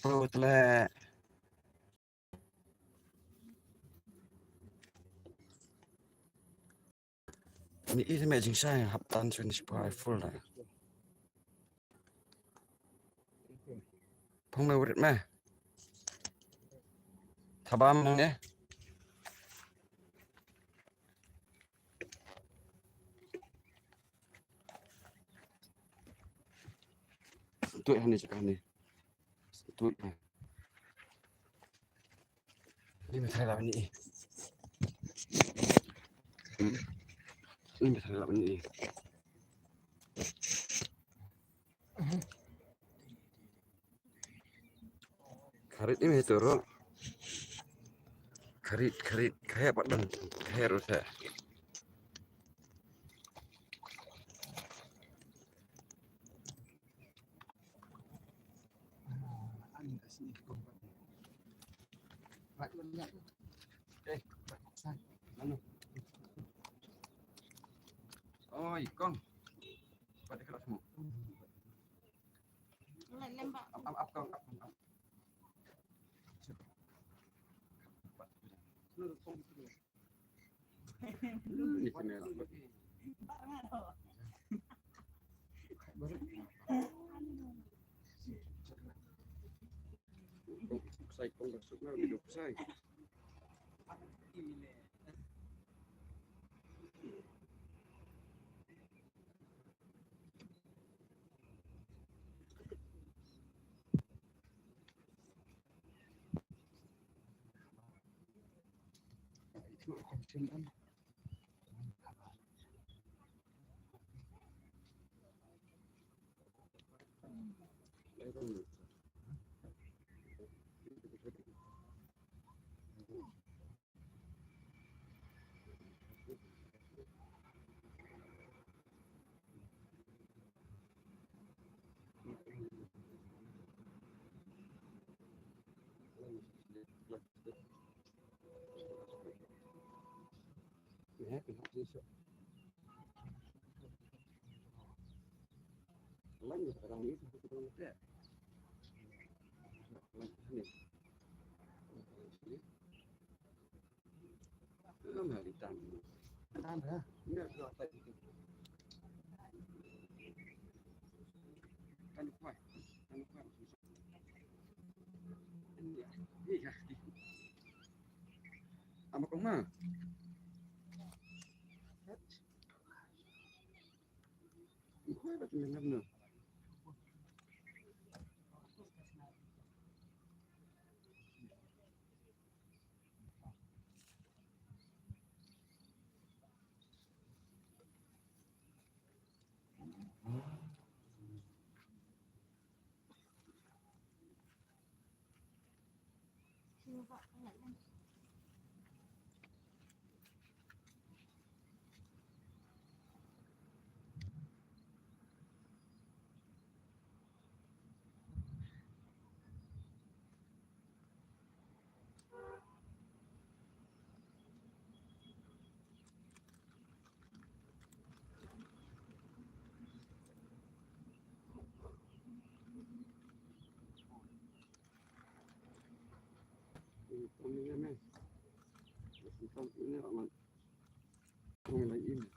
Betul. Ini imaging saya haptan Swedish full lah. Phong đâu mà Thabam mong ya. Tụi hắn đi chụp hắn đi. Tụi này. Đi mà thay làm gì? Đi mà thay làm gì? Karit ini turun. Karit kayak padan kayak rusa. Ôi con. Pada kelas semua. Up con up. Ini kena. Saya con masuknya hidup saya. Lagi sekarang ini ya. Lama ditambah. Tambah. Ini berapa itu? Kan kuat. Iya. Ama kong mah. Kuat betul benar. Ini aman. Mulai ini.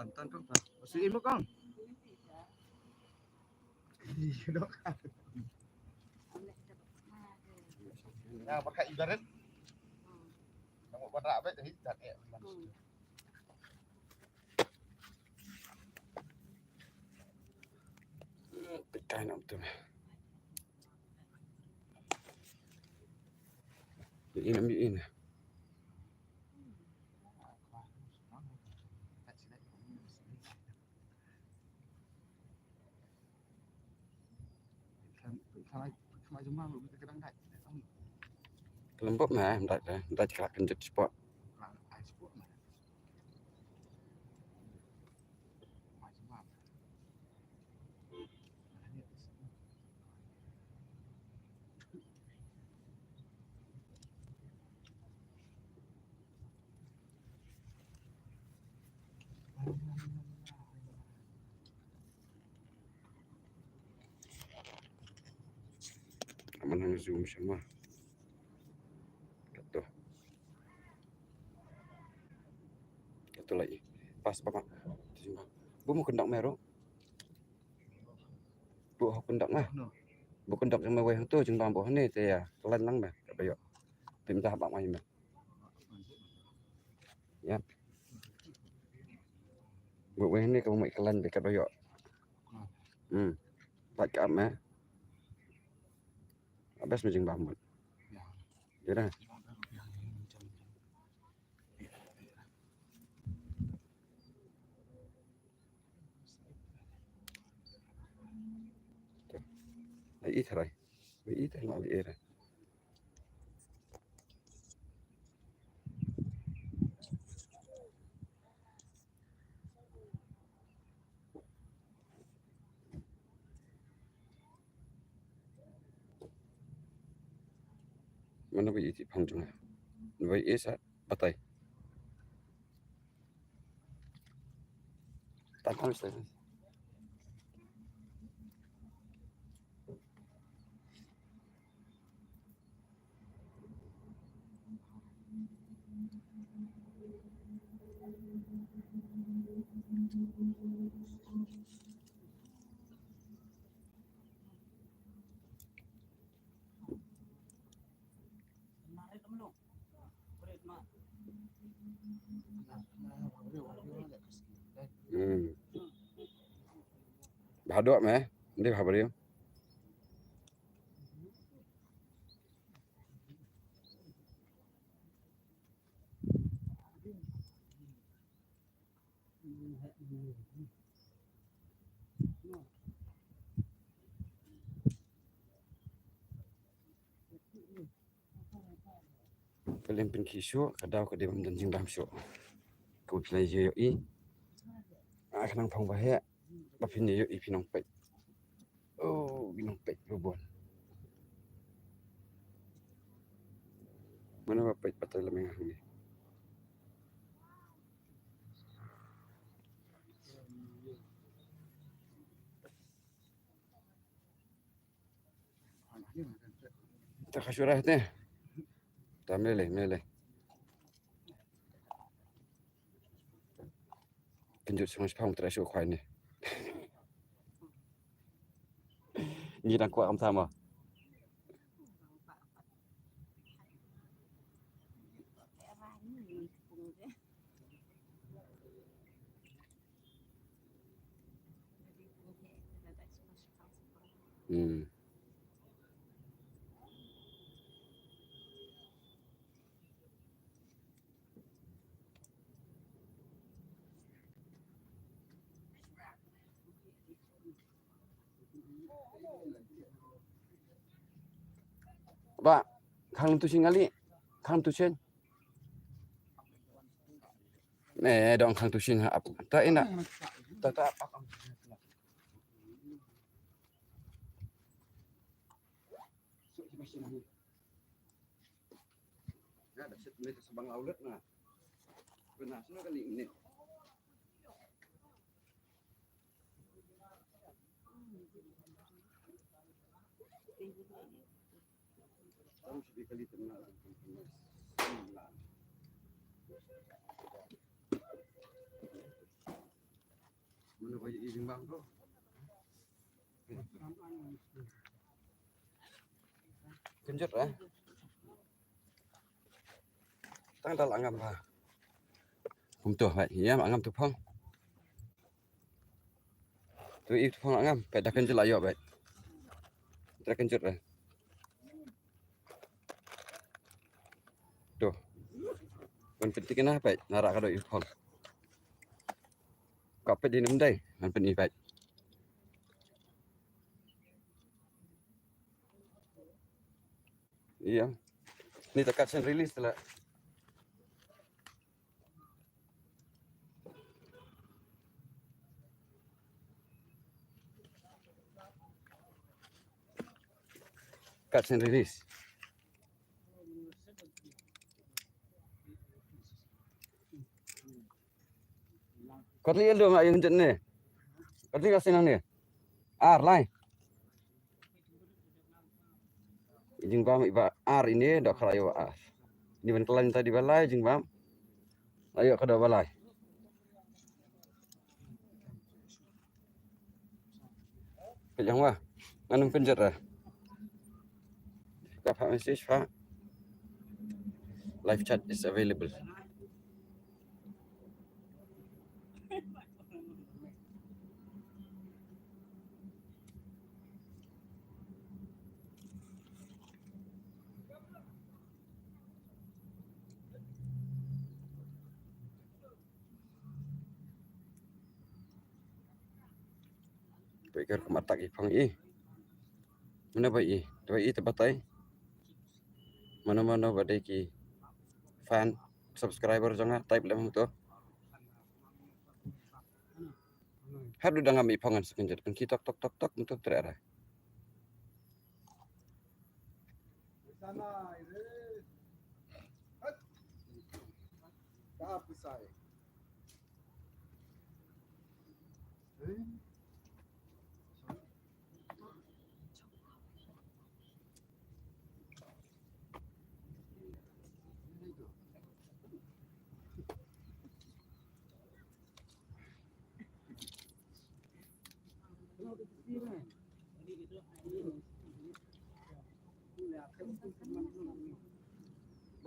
Tan kong. Masukin mo kong. Nah, pakai ibarat. quadrat vậy thì đặt ẹ Cái nào tuh. Ini. Khai chúng mang cái đăng đại Lembab mah, entah cekak kenjut sport. là ai sport mà ai chúng mang Mana zoom semua. Tuh. Itu lagi. Pas Bapak. Bu mau kendang merah. Bu học kendang mah. Bu kendang sama weh tu jeung bambu ni teh ya. Telan lang mah. Kayak tim tahap apa mah. Ya. Bu weh ni kamu mai kelan dekat doyo. Pat ka mah. Abas jeung bambu. Ya dah. Ít rồi. Ít thì nó ít rồi. Mana bị ít phong chung. Vậy ít á, bắt tay. Tắt không sao. Bahado mah, dia bahado dia. Kalian kisyo, kadau ke dia menjing bam syok. Ku play yo i. Kanang phong bahaya. Bapin yo i pinong pek. Oh, pinong pek robon. Mana bapak patay lamang ni. Tak kasurah teh. Tak meleh. Kenjut semua sepang terasa kuai ni. Ni dah kuat sama. Ba, khang tu singali. Khang tu sen. Dong khang tu sin apa. Tak enak. Tak apa. Ya, dah set meter sebang aulet nah. Benar sana kali ini. Tahu sedih kali tenang. Mana banyak izin bang tu? Kenjut lah. Tăng ta lặng ngầm vào. Không tuổi vậy, nhé mà ngầm tụi phong. Tụi ít phong lặng ngầm, phải đặt kênh cho lại vậy. Đặt kênh chụp rồi. Tuh. Man penting kenapa? Narak kada ít phong. Kapet di nem dai, man penting vậy. Iya. Ni tekat sen release lah. Catch and release. Kau lihat dong ayam jet ni. Kau lihat senang ni. Lai. Jeng bam iba ini dak kerayo Ini ban kelan tadi balai jeng bam. Ayo kada balai. Kejang wah. Nganum kenjet dah. Dapat message Pak. Live chat is available. Pikir kematak ipang Mana baik Baik terbatai. Mana-mana badai ki fan subscriber jangan type lemah tu. Hadu dah ngambil ipangan sekenjat kan kita tok untuk terada. Sana ini. Tahap besar.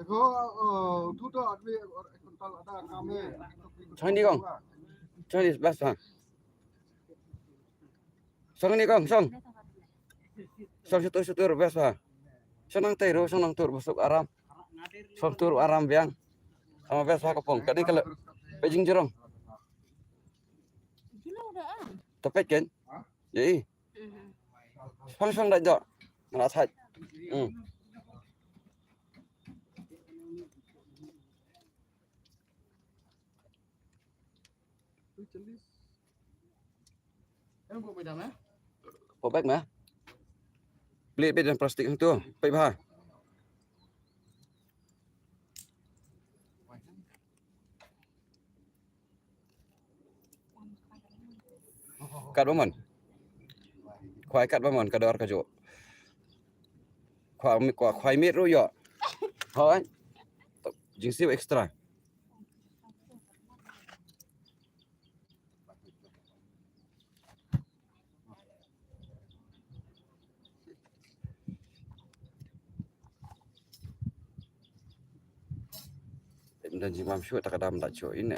देखो थोड़ा आदमी control ada kami. Jangan ni kong. Jangan di sebelah sana. Song ni kong, song. Song setur biasa. Senang teru, senang tur masuk aram. Song tur aram biang. Sama biasa kopong. Kadi kalau Beijing jerong. Tepet kan? Jadi. Song dah jauh. Nak sat. Em buat macam mana? Popek mah. Beli dan plastik yang tu. Baik bah. Kat bamon. Khoai kat bamon kadar kajo. Khoai mit ru yo. Thôi. Jing siu extra. Dan jimam syuk tak ada tak syuk ini.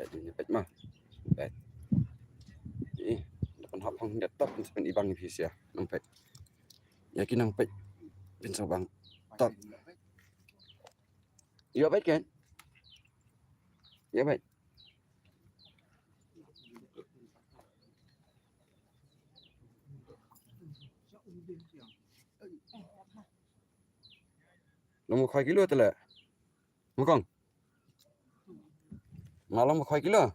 Ini pet mah. Pet. Ini depan hap hang laptop sepen ibang ipis ya. Nampet. Yakin nampet. Bin sobang. Top. Iya pet kan? Iya pet. Nomor koi kilo tu lah. Mukong. Malam koi kilo.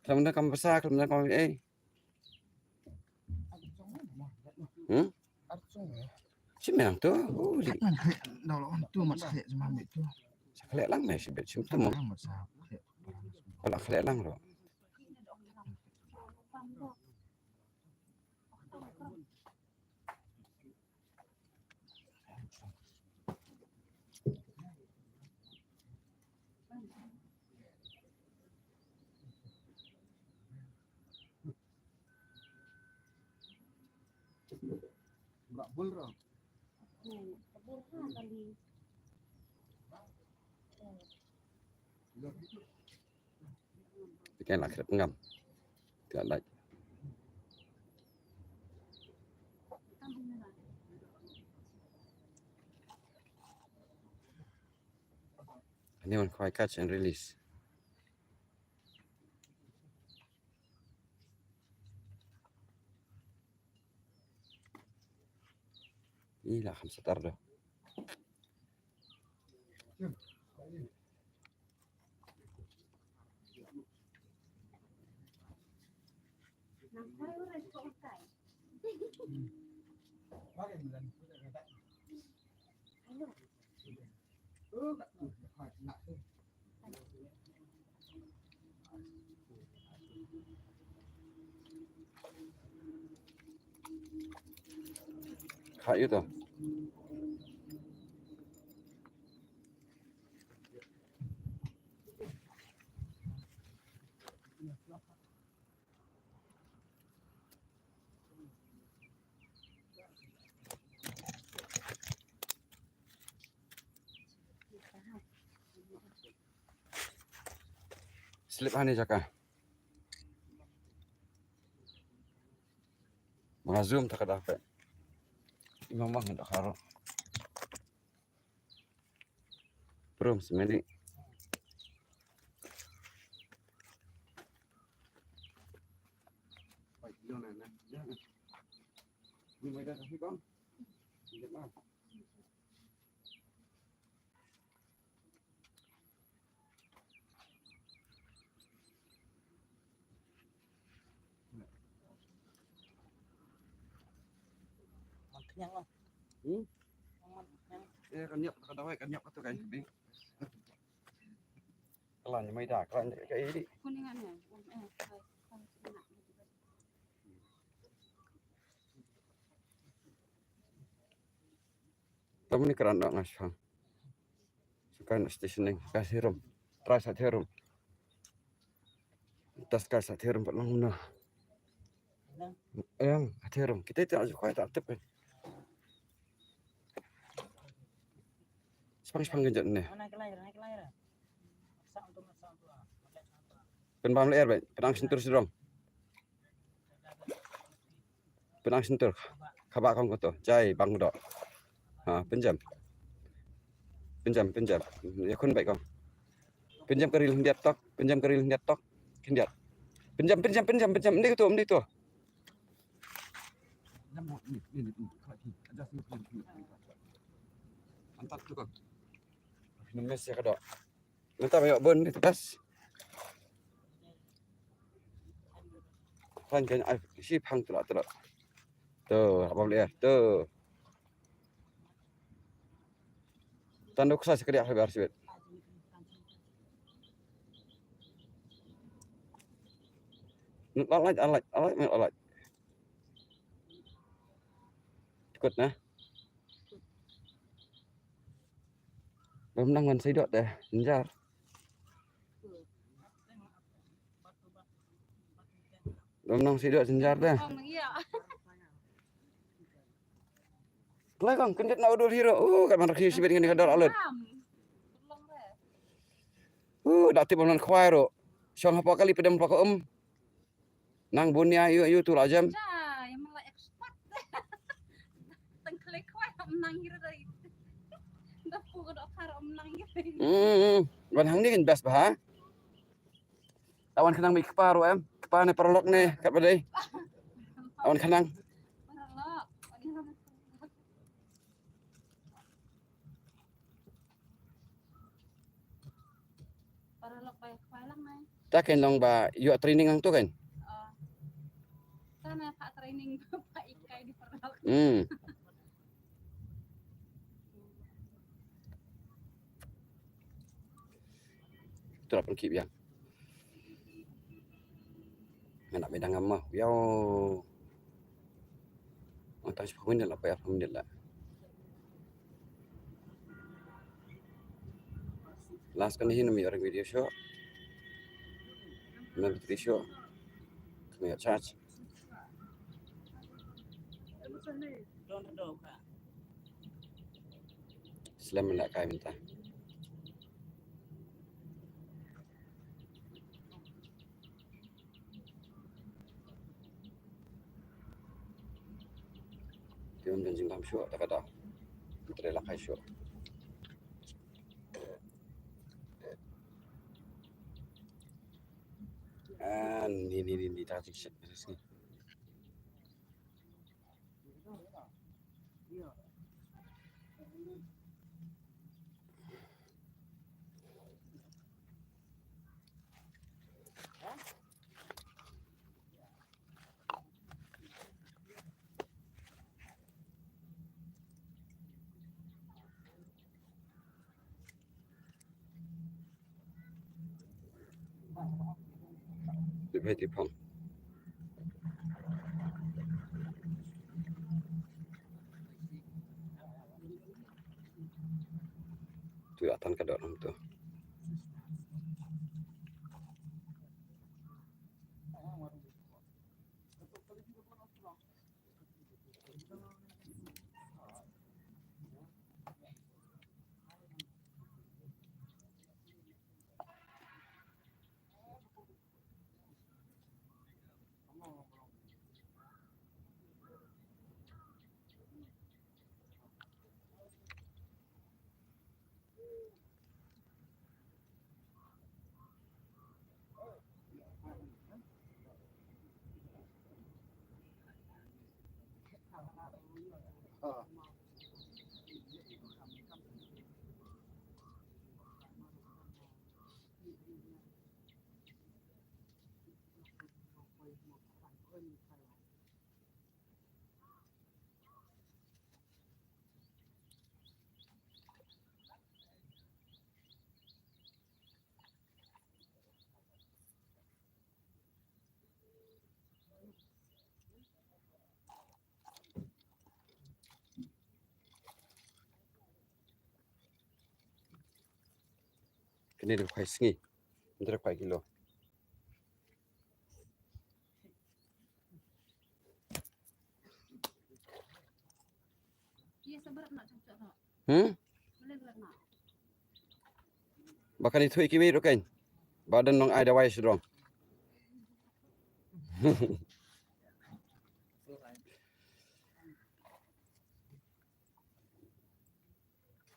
Kalau nak kamu besar, kalau nak kamu Cimang tu. Oh, tu mat sakit semam itu. Sakit lang mai sibet sim tu mo. Wala sakit lang ro. Enggak bul ro. Kebul kali. Bikin lah kerap ngam. Tidak like. Ini on quick catch and release. Inilah 5 tarda. Kayu tu. Slip hani jaka. Mga zoom tak dapat. Imam bang tak karo. Bro, semedi. Baik, jangan. Jangan. Ini mereka kasih bang. Lihat lah. Kenyang lah. Ya kan nyap kadawai kan nyap tu kan. Kelan mai dah, kelan kayak ini. Kuningannya. Tamu ni keran nak ngasang. Suka nak stationing kasih rum. Try sat herum. Tas kasih sat herum pak lang na. Yang herum. Kita tak suka tak tep. Sepang genjat ni. Naik layar. Masak untuk. Penbam leer baik. Penang sentur sedong. Penang sentur. Kabak kau tu. Jai bang dok. Ha, pinjam. Ya kun baik kau. Pinjam keril hendak tok. Hendak. Pinjam. Ini tu. Ini. Mantap tu kau. Numes ya kadok. Mantap ayok bon ni tegas. Kan si hang telak. Tu, apa boleh tu. Tanduk saya sekali habar sibet. Alat. Ikut nah. Menang saya dok deh, menjar. Menang saya dok senjar deh. Kelai kang kendet nak udul hero. Kat mana kiri sibet dengan kadar alat. Dak tip orang kuai ro. Syong apa kali pedam pak Nang bunia ayu tu lajam. Yang malah ekspert. Tengklek kuai menang gitu dari. Dah pukul dok karo menang gitu. Ban hang ni kan best bah. Awan kenang mi keparo em. Kepa ni perlok ni kat badai. Awan kenang. Perlok kuai lang na. Tak kan long ba yuk training ang tu kan. Sana pak training Pak Ikai di perlok. Itulah pengkip yang. Nak bedang amah. Yo. Entah 10 minit lah, 8 minit lah. Last kali ini kami orang video show. Kami video show. Kami charge. Selamat nak kami minta. bam syok tak ada. Kita lakai syok. Ni tak cik sini. Lebih tipam. Tu atan ka dalam tu. Kini dah kuai sengi. Antara kuai kilo. Iya sabar nak cocok tak. Boleh berat nak. Bahkan itu iki tu kan. Badan nong ai dawai sedrong.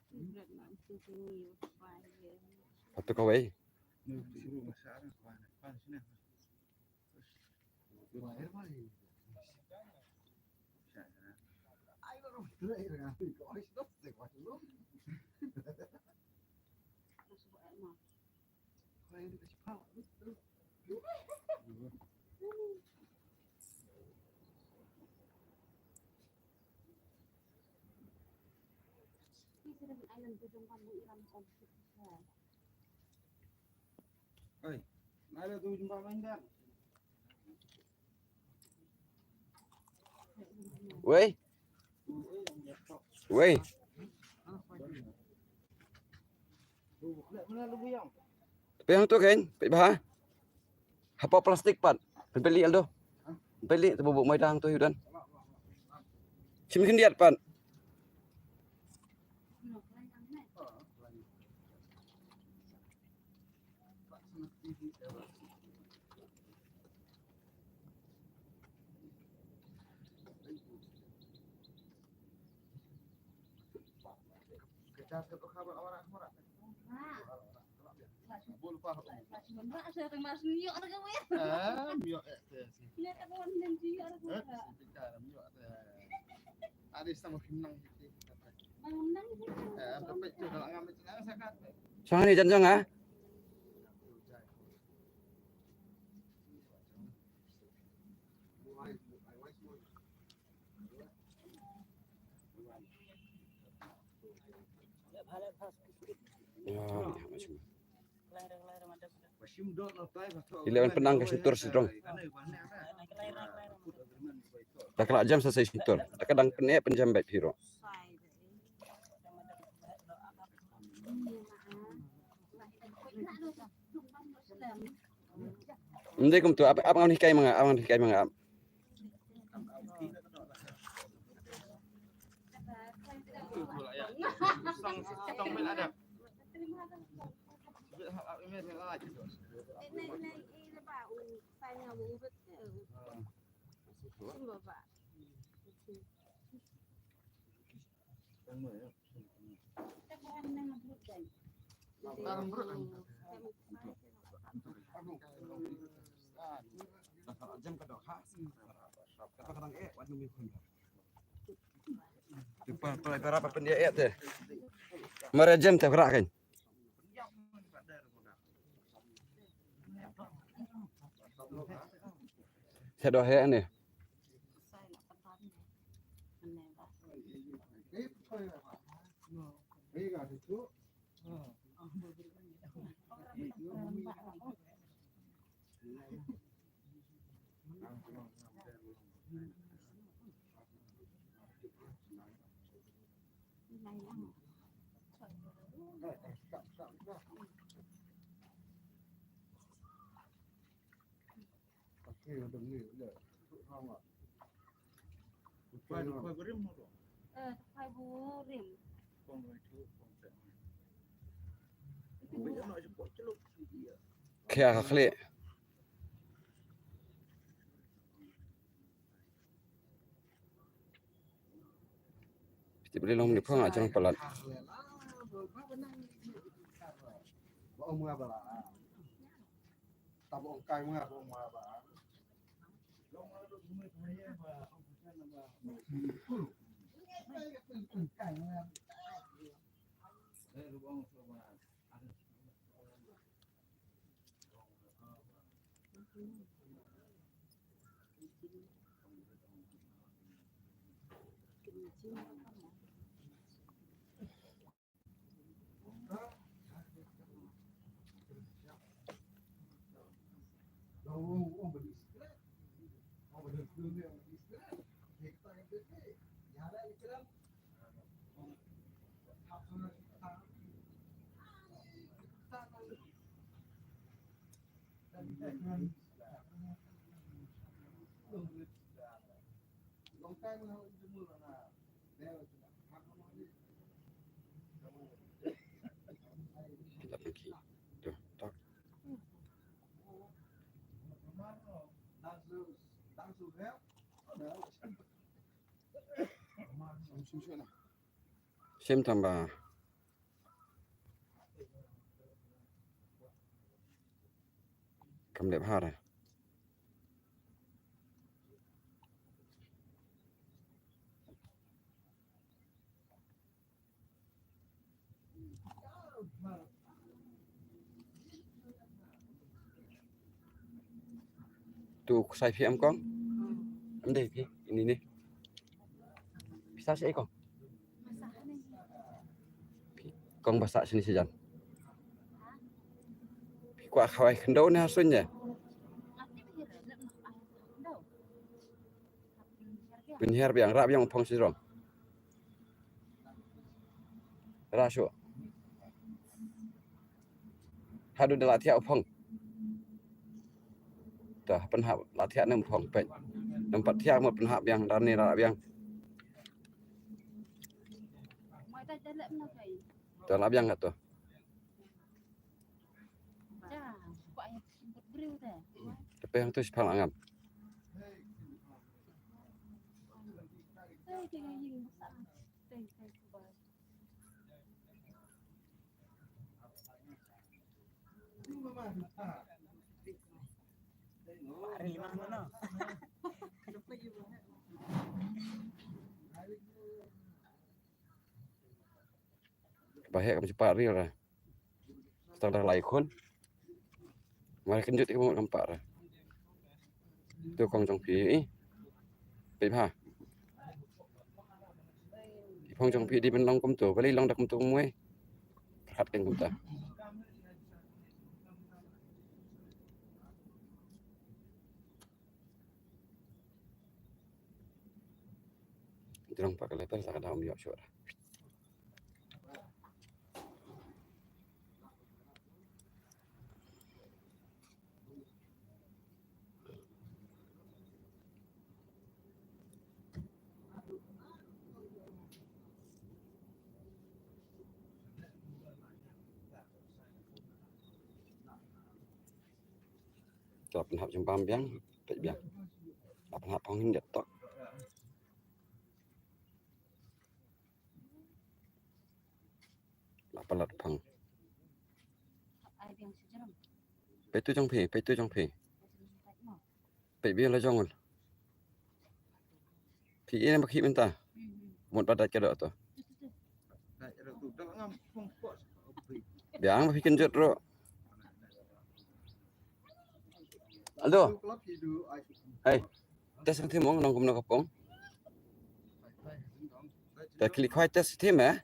Berat nak tu tinggi pagi. Patu kawai. Suruh masak pan sini. Air mali. Air orang terakhir kan. Kau harus dapat sesuatu lu. Masuk air mah. Kau ini kasih power. Ini sudah island tu jumpa mu iram konflik. Oi, ada tu jumpa main dah. Wei. Wei. Mana lu buyang? Tapi yang tu kan, pi bah. Apa plastik pat. Pembeli aldo. Pembeli tu bubuk mai dang tu yudan. Sim kendiat pat. Kita satu kabar orang-orang. Boleh faham. Sebenarnya ada kemas niok harga weh. Mio Ini tak kawan dan dia harga. ada sama kimnang gitu. Menang itu. Tapi itu kalau ngambil senang sangat. Sang ni janjang ah. Ya, macam. Ilawan penang ke situr sedrong. Tak kelak jam selesai situr. Tak kadang penek penjam baik hero. Nanti kum tu apa ngam hikai manga, abang hikai manga. Song mel ada. Sekarang berat kan? Jam ka do khas. Kadang wan mi kun. Lupa berapa pendia teh. Mara jam teh gerak kan. Saya doa he ni. Hai bu rim. Kaya kali. Mesti beli long ni pun aja pelat. Ông mua bà tao ông cay mua ông mua bà Kita pergi. Tuh, tak. Sim tambah. Cầm đẹp ha rồi. Tuh sai phía em con. Em đây phía ini nih. Bisa sih con. Con bahasa sini saja. Kuat kawai kendau ni hasilnya. Penyiar biang rap yang pong sirong. Rasio. Hadu de latihan pong. Dah penhap latihan nem pong pe. Tempat tiang mo penhap yang dan ni rap yang. Dah lap yang tu. Tapi yang tu sepang angam. Bahaya kamu cepat real lah. Setelah dah laikon. Mari kenjut kamu nampak lah. Tu kong jong pi. Pi ha. Kong jong pi di bên long kum tu, balik long dak kum tu muai. Perhatikan kum ta. Jangan pakai lepas tak ada ambil shot. Cho penhap jempam biang, pek biang. Penhap pangin dia tak. Lapalat pang. Ai yang sejeram. Pe tu jong phe, pe tu jong phe. Tak mau. Pe bi la jong. Phi ini bakhi minta. Mun padat ka do to. Nah, ada tu dah ngam pung kok. Biang phi kenjut ro. Alo, Kelab hidup ai. hai. Tes ang thimong nong kum no kapong. Ta klik khoi tes thim eh.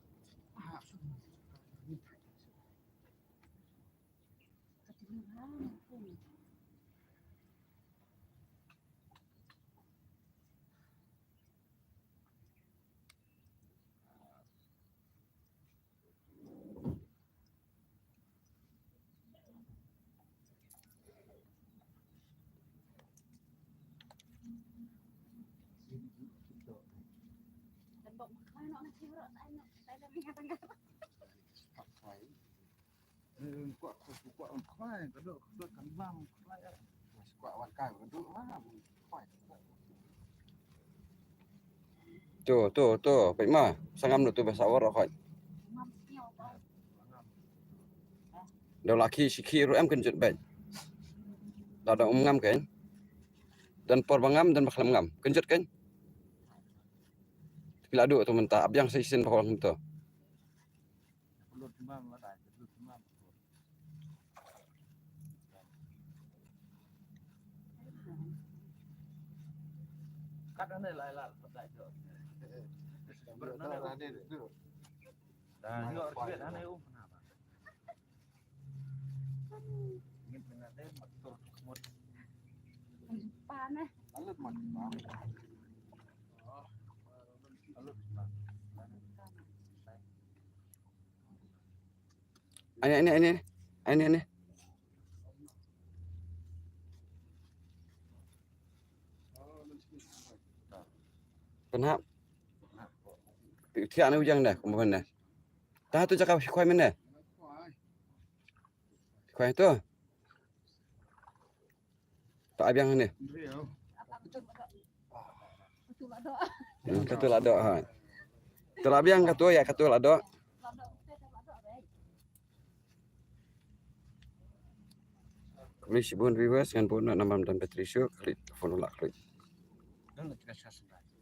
Dan bawa makan nak nasi berat. Saya nak ingat-ingat. Kuat kuat khai cái độ kan bam khai kuat wan kai cái độ bam khai. Tu, pe ma. Sangam nu tu bahasa war khoi. Ngam siau kau. Dah laki sikhi ro em kenjut baik. Dah ada ngam kan. Dan por bangam dan baklam ngam. Kenjut kan? Bila adu tu mentah abyang seisin pakol tu. Lut bam ada lut bam. Kadang ni lai lai pada itu. Berenang ni tu. Dah yo kita ni kenapa? Ini benar deh motor semut. Panas. Alut mat. Alut mat. Ini. Kenapa? Tiada ni ujang dah, kumpulan dah. Dah tu cakap kuai mana? Kuai tu. Tak abyang ni. Betul tak doa. Katu la do ha. Tu abyang katu ya katu la do. Klik si bun viewers kan pun nak namam dan Patricio klik follow lah klik. Dan kita